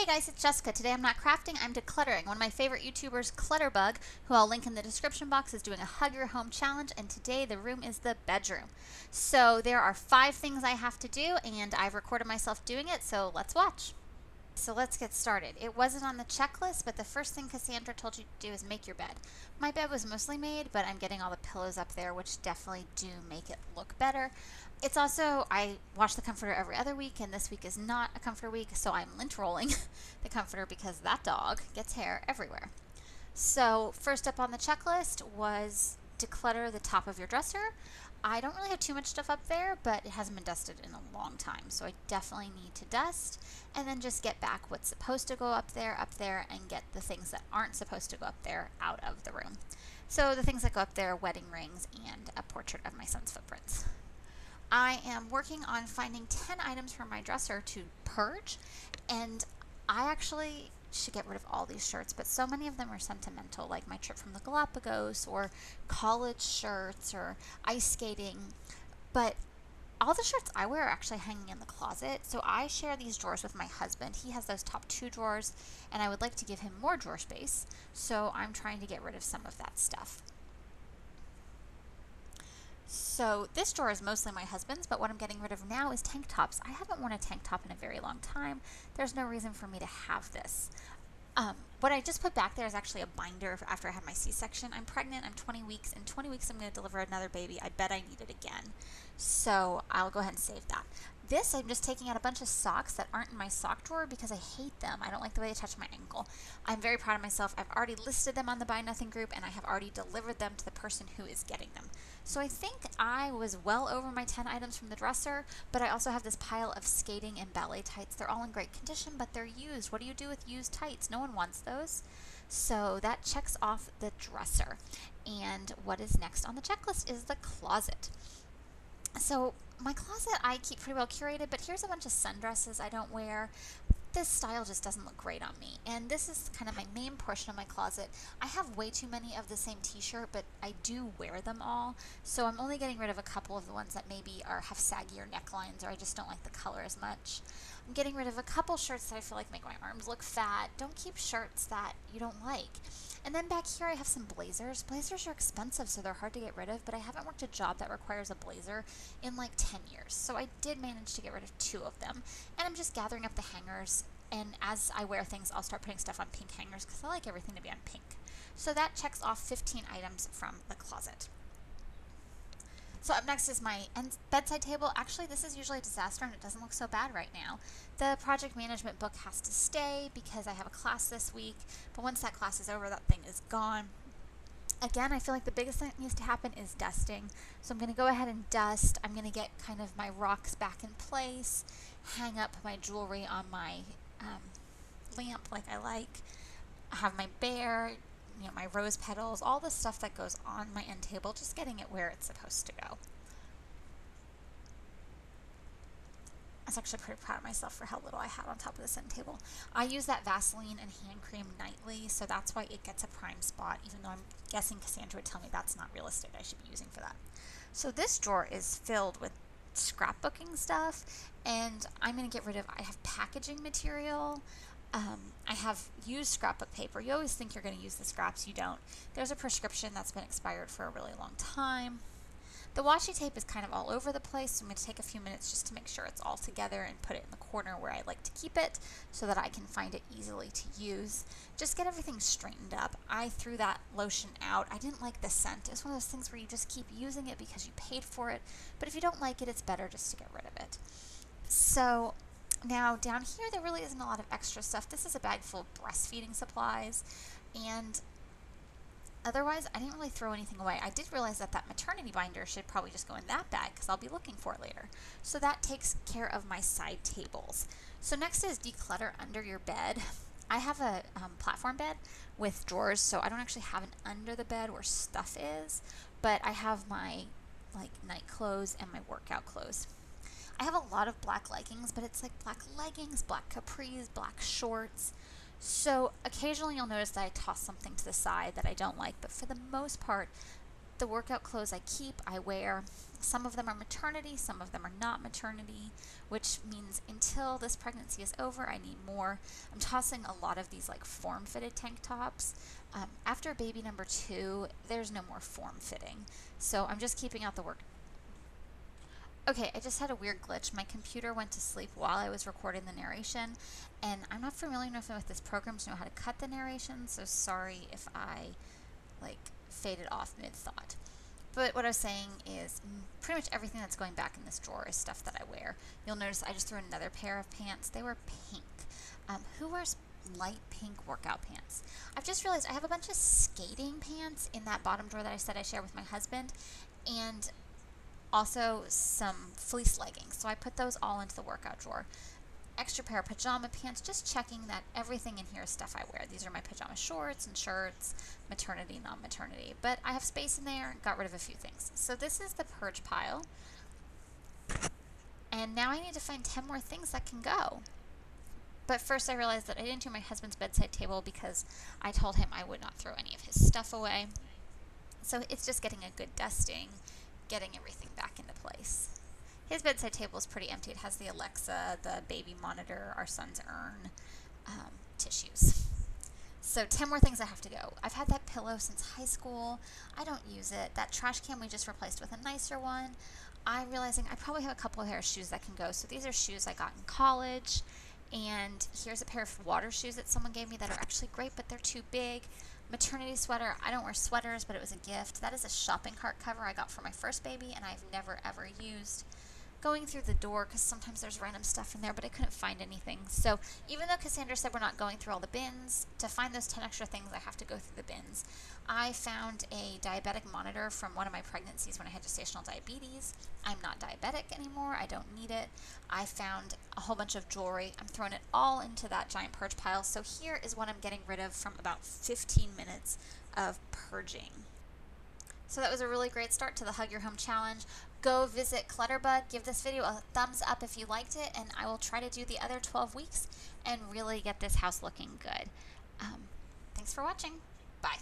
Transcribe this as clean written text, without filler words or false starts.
Hey guys, it's Jessica. Today I'm not crafting, I'm decluttering. One of my favorite YouTubers, Clutterbug, who I'll link in the description box, is doing a Hug Your Home challenge, and today the room is the bedroom. So there are 5 things I have to do, and I've recorded myself doing it, so let's watch. So let's get started. It wasn't on the checklist, but the first thing Cassandra told you to do is make your bed. My bed was mostly made, but I'm getting all the pillows up there, which definitely do make it look better. It's also, I wash the comforter every other week, and this week is not a comforter week, so I'm lint rolling the comforter because that dog gets hair everywhere. So first up on the checklist was declutter the top of your dresser. I don't really have too much stuff up there, but it hasn't been dusted in a long time, so I definitely need to dust and then just get back what's supposed to go up there, and get the things that aren't supposed to go up there out of the room. So the things that go up there, wedding rings and a portrait of my son's footprints. I am working on finding 10 items from my dresser to purge, and I actually should get rid of all these shirts, but so many of them are sentimental, like my trip from the Galapagos or college shirts or ice skating. But all the shirts I wear are actually hanging in the closet, so I share these drawers with my husband. He has those top 2 drawers, and I would like to give him more drawer space, so I'm trying to get rid of some of that stuff. So this drawer is mostly my husband's, but what I'm getting rid of now is tank tops. I haven't worn a tank top in a very long time. There's no reason for me to have this. What I just put back there is actually a binder after I had my C-section. I'm pregnant, I'm 20 weeks. In 20 weeks I'm going to deliver another baby. I bet I need it again. So I'll go ahead and save that. This, I'm just taking out a bunch of socks that aren't in my sock drawer because I hate them. I don't like the way they touch my ankle. I'm very proud of myself. I've already listed them on the Buy Nothing group, and I have already delivered them to the person who is getting them. So I think I was well over my 10 items from the dresser, but I also have this pile of skating and ballet tights. They're all in great condition, but they're used. What do you do with used tights? No one wants those. So that checks off the dresser. And what is next on the checklist is the closet. So my closet I keep pretty well curated, but here's a bunch of sundresses I don't wear. This style just doesn't look great on me, and this is kind of my main portion of my closet. I have way too many of the same t-shirt, but I do wear them all, so I'm only getting rid of a couple of the ones that maybe have saggier necklines, or I just don't like the color as much. I'm getting rid of a couple shirts that I feel like make my arms look fat. Don't keep shirts that you don't like. And then back here I have some blazers. Blazers are expensive, so they're hard to get rid of, but I haven't worked a job that requires a blazer in like 10 years. So I did manage to get rid of 2 of them. And I'm just gathering up the hangers, and as I wear things, I'll start putting stuff on pink hangers because I like everything to be on pink. So that checks off 15 items from the closet. So up next is my bedside table. Actually, this is usually a disaster and it doesn't look so bad right now. The project management book has to stay because I have a class this week, but once that class is over, that thing is gone. Again, I feel like the biggest thing that needs to happen is dusting. So I'm going to go ahead and dust. I'm going to get kind of my rocks back in place, hang up my jewelry on my lamp like I like. I have my bear, my rose petals, all the stuff that goes on my end table, just getting it where it's supposed to go. I was actually pretty proud of myself for how little I had on top of this end table. I use that Vaseline and hand cream nightly, so that's why it gets a prime spot, even though I'm guessing Cassandra would tell me that's not real estate I should be using for that. So this drawer is filled with scrapbooking stuff, and I'm going to get rid of, I have packaging material. I have used scrapbook paper. You always think you're going to use the scraps. You don't. There's a prescription that's been expired for a really long time. The washi tape is kind of all over the place, so I'm going to take a few minutes just to make sure it's all together and put it in the corner where I like to keep it so that I can find it easily to use. Just get everything straightened up. I threw that lotion out. I didn't like the scent. It's one of those things where you just keep using it because you paid for it, but if you don't like it, it's better just to get rid of it. So now down here there really isn't a lot of extra stuff. This is a bag full of breastfeeding supplies, and otherwise I didn't really throw anything away. I did realize that that maternity binder should probably just go in that bag because I'll be looking for it later. So that takes care of my side tables. So next is declutter under your bed. I have a platform bed with drawers, so I don't actually have an under the bed where stuff is, but I have my night clothes and my workout clothes. I have a lot of black leggings, but it's like black leggings, black capris, black shorts. So occasionally you'll notice that I toss something to the side that I don't like, but for the most part, The workout clothes I keep, I wear. Some of them are maternity, some of them are not maternity, which means until this pregnancy is over, I need more. I'm tossing a lot of these like form-fitted tank tops. After baby number 2, there's no more form-fitting. So I'm just keeping out the work. Okay, I just had a weird glitch. My computer went to sleep while I was recording the narration, and I'm not familiar enough with this program to know how to cut the narration, so sorry if I like faded off mid-thought. But what I was saying is pretty much everything that's going back in this drawer is stuff that I wear. You'll notice I just threw another pair of pants. They were pink. Who wears light pink workout pants? I've just realized I have a bunch of skating pants in that bottom drawer that I said I share with my husband, and also some fleece leggings. So I put those all into the workout drawer. Extra pair of pajama pants, just checking that everything in here is stuff I wear. These are my pajama shorts and shirts, maternity, non-maternity. But I have space in there, got rid of a few things. So this is the purge pile. And now I need to find 10 more things that can go. But first I realized that I didn't do my husband's bedside table because I told him I would not throw any of his stuff away. So it's just getting a good dusting, getting everything back into place. His bedside table is pretty empty. It has the Alexa, the baby monitor, our son's urn, tissues. So 10 more things that have to go. I've had that pillow since high school. I don't use it. That trash can we just replaced with a nicer one. I'm realizing I probably have a couple of pair of shoes that can go. So these are shoes I got in college. And here's a pair of water shoes that someone gave me that are actually great, but they're too big. Maternity sweater. I don't wear sweaters, but it was a gift. That is a shopping cart cover I got for my first baby, and I've never ever used. Going through the door, because sometimes there's random stuff in there, but I couldn't find anything. So even though Cassandra said we're not going through all the bins, to find those 10 extra things, I have to go through the bins. I found a diabetic monitor from one of my pregnancies when I had gestational diabetes. I'm not diabetic anymore. I don't need it. I found a whole bunch of jewelry. I'm throwing it all into that giant purge pile. So here is what I'm getting rid of from about 15 minutes of purging. So that was a really great start to the Hug Your Home Challenge. Go visit Clutterbug, give this video a thumbs up if you liked it, and I will try to do the other 12 weeks and really get this house looking good. Thanks for watching. Bye.